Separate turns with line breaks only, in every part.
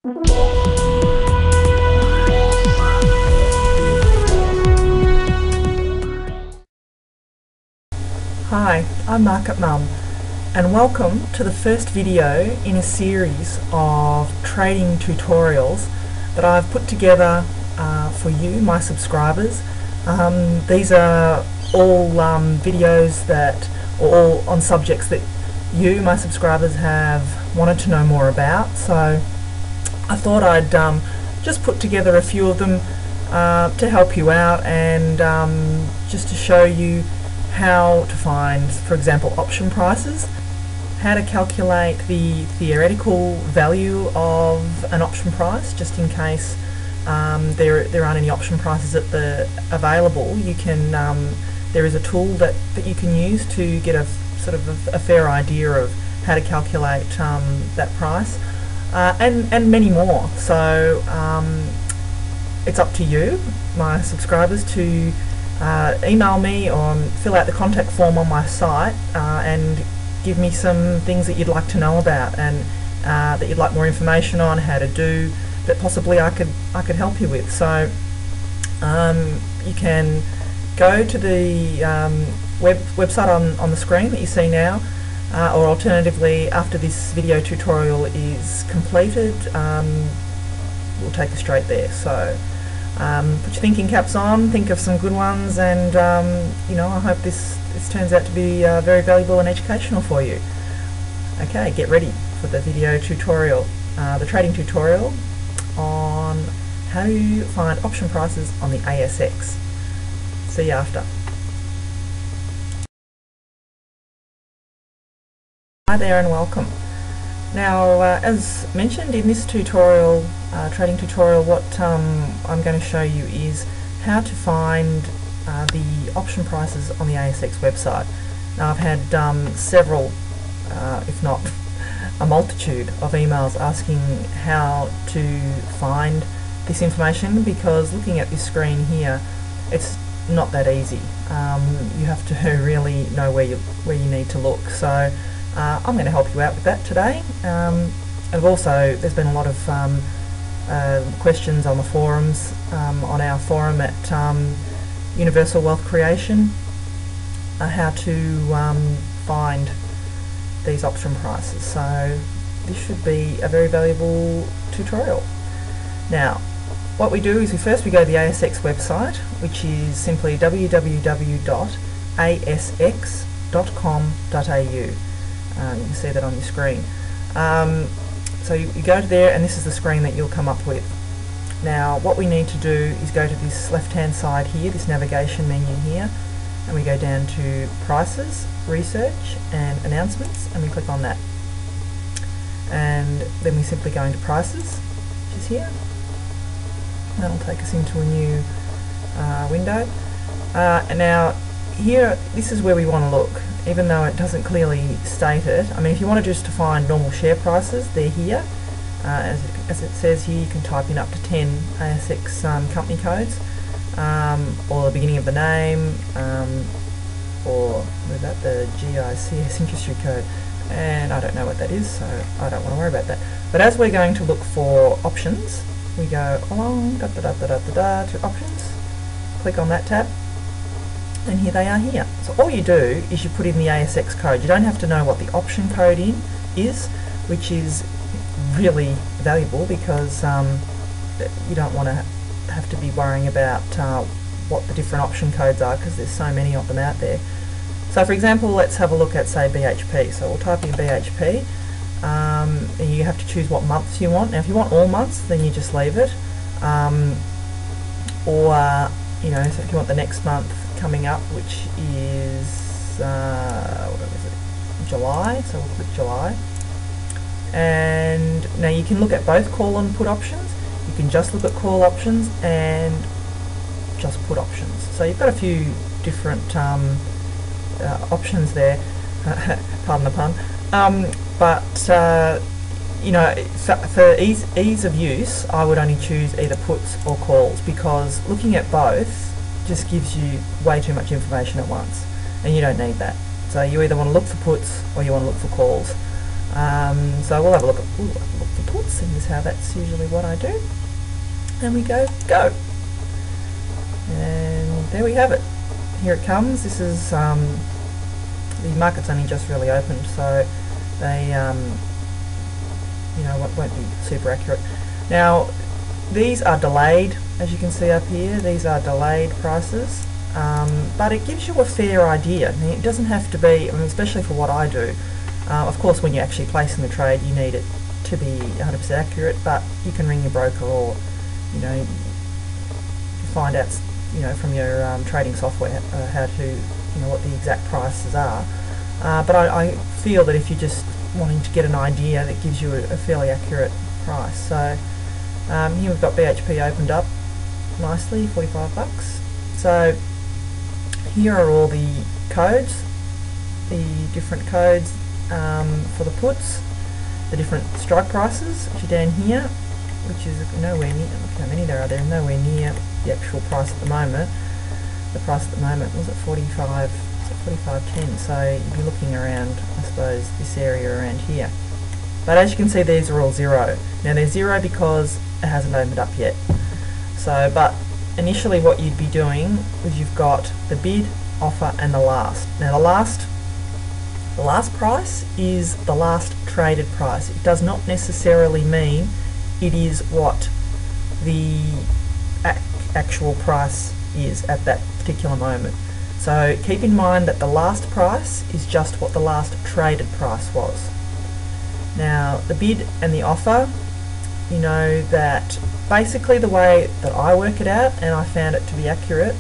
Hi, I'm Market Mum, and welcome to the first video in a series of trading tutorials that I've put together for you, my subscribers. These are all videos that are all on subjects that you, my subscribers, have wanted to know more about. So I thought I'd just put together a few of them to help you out and just to show you how to find, for example, option prices, how to calculate the theoretical value of an option price, just in case there aren't any option prices available. You can there is a tool that you can use to get a sort of a fair idea of how to calculate that price, and many more. So it's up to you, my subscribers, to email me or fill out the contact form on my site and give me some things that you'd like to know about and that you'd like more information on, how to do, that possibly I could help you with. So you can go to the website on the screen that you see now, or alternatively, after this video tutorial is completed, we'll take you straight there. So put your thinking caps on, think of some good ones, and you know, I hope this turns out to be very valuable and educational for you. Okay, get ready for the video tutorial, the trading tutorial on how to find option prices on the ASX. See you after. Hi there and welcome. Now, as mentioned in this tutorial, trading tutorial, what I'm going to show you is how to find the option prices on the ASX website. Now, I've had several, if not a multitude of emails asking how to find this information, because looking at this screen here, it's not that easy. You have to really know where you need to look. So I'm going to help you out with that today. And also, there's been a lot of questions on the forums, on our forum at Universal Wealth Creation, how to find these option prices. So this should be a very valuable tutorial. Now, what we do is we go to the ASX website, which is simply www.asx.com.au. You can see that on your screen. So you go to there, and this is the screen that you'll come up with. Now, what we need to do is go to this left-hand side here, this navigation menu here, and we go down to Prices, Research and Announcements, and we click on that. And then we simply go into Prices, which is here. That'll take us into a new window. And now, here, this is where we want to look, even though it doesn't clearly state it. I mean, if you want to just to find normal share prices, they're here. As it says here, you can type in up to 10 ASX company codes, or the beginning of the name, or what about the GICS industry code, and I don't know what that is, so I don't want to worry about that. But as we're going to look for options, we go along to options, click on that tab, and here they are here. So all you do is you put in the ASX code. You don't have to know what the option code is, which is really valuable, because you don't want to have to be worrying about what the different option codes are, because there's so many of them out there. So for example, let's have a look at, say, BHP. So we'll type in BHP, and you have to choose what months you want. Now if you want all months, then you just leave it, or you know, so if you want the next month coming up, which is what is it, July, so we'll click July. And now you can look at both call and put options. You can just look at call options and just put options. So you've got a few different options there, pardon the pun, but you know, for ease of use, I would only choose either puts or calls, because looking at both just gives you way too much information at once, and you don't need that. So you either want to look for puts or you want to look for calls. So we'll have a look at the puts, seeing as how that's usually what I do. And we go. And there we have it. Here it comes. This is the market's only just really opened, so they won't be super accurate. Now these are delayed, as you can see up here. These are delayed prices, but it gives you a fair idea. Now, it doesn't have to be, especially for what I do. Of course, when you're actually placing the trade, you need it to be 100% accurate, but you can ring your broker, or find out from your trading software how to what the exact prices are. But I feel that if you're just wanting to get an idea, that gives you a fairly accurate price. So here we've got BHP opened up nicely, 45 bucks. So here are all the codes, the different codes for the puts, the different strike prices, which are down here, which is nowhere near, look how many there are there, nowhere near the actual price at the moment. The price at the moment was at 45.10, so you'd be looking around, I suppose, this area around here. But as you can see, these are all zero. Now they're zero because it hasn't opened up yet. So, but initially what you'd be doing is you've got the bid, offer, and the last. Now the last price is the last traded price. It does not necessarily mean it is what the actual price is at that particular moment. So keep in mind that the last price is just what the last traded price was. Now the bid and the offer, you know that basically the way that I work it out, and I found it to be accurate,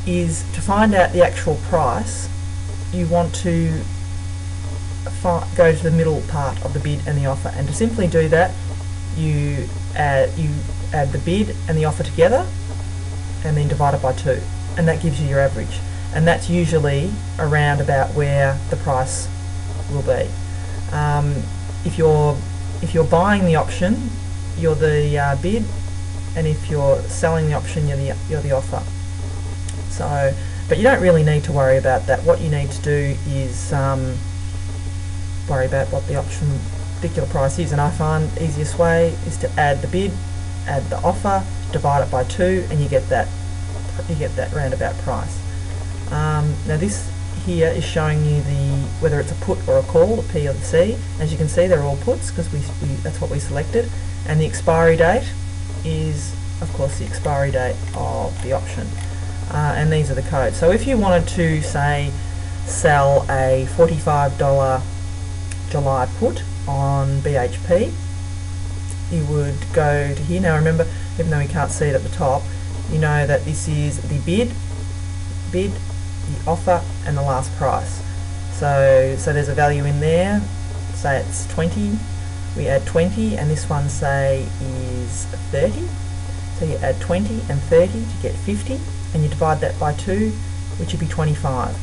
is to find out the actual price, you want to go to the middle part of the bid and the offer, and to simply do that, you add the bid and the offer together and then divide it by 2, and that gives you your average, and that's usually around about where the price will be. If you're buying the option, you're the bid, and if you're selling the option, you're the offer. So, but you don't really need to worry about that. What you need to do is worry about what the option particular price is, and I find the easiest way is to add the bid, add the offer, divide it by 2, and you get that roundabout price. Now this here is showing you whether it's a put or a call, the P or the C. As you can see, they're all puts because that's what we selected, and the expiry date is of course the expiry date of the option, and these are the codes. So if you wanted to say sell a $45 July put on BHP, you would go to here. Now remember, even though we can't see it at the top, you know that this is the bid, the offer, and the last price. So there's a value in there. Say it's 20. We add 20, and this one say is 30. So you add 20 and 30 to get 50, and you divide that by 2, which would be 25.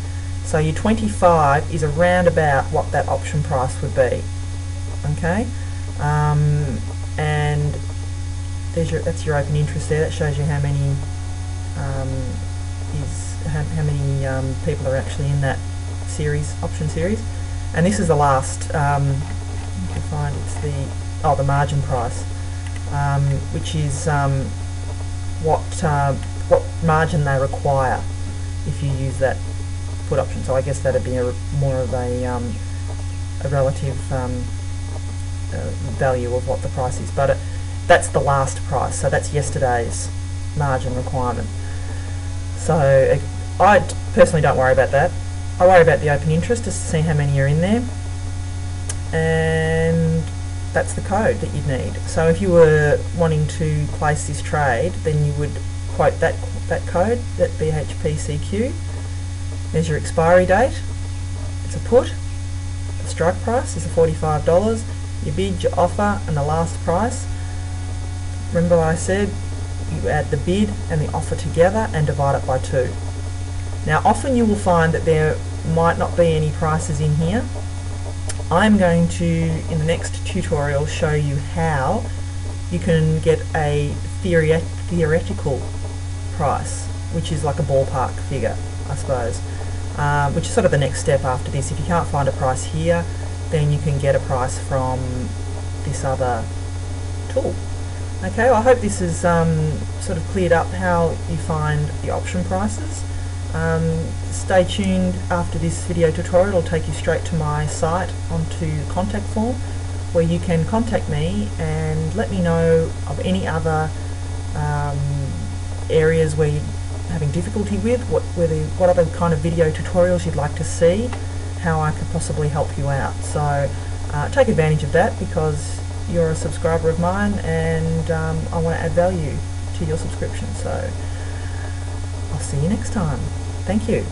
So your 25 is around about what that option price would be. Okay, and that's your open interest there. That shows you how many how many people are actually in that option series. And this is the last. You can find it's the margin price, which is what margin they require if you use that put option. So I guess that'd be more of a relative value of what the price is, but that's the last price, so that's yesterday's margin requirement. So I personally don't worry about that. I worry about the open interest just to see how many are in there, and that's the code that you'd need. So if you were wanting to place this trade, then you would quote that code, that BHPCQ. There's your expiry date, it's a put, the strike price is $45, your bid, your offer, and the last price. Remember what I said, you add the bid and the offer together and divide it by 2. Now often you will find that there might not be any prices in here. I'm going to, in the next tutorial, show you how you can get a theoretical price, which is like a ballpark figure, I suppose, which is sort of the next step after this. If you can't find a price here, then you can get a price from this other tool. Okay, well, I hope this has sort of cleared up how you find the option prices. Stay tuned. After this video tutorial, it'll take you straight to my site onto the contact form, where you can contact me and let me know of any other areas where you're having difficulty with, what other kind of video tutorials you'd like to see, how I could possibly help you out. So take advantage of that, because you're a subscriber of mine and I want to add value to your subscription. So I'll see you next time. Thank you.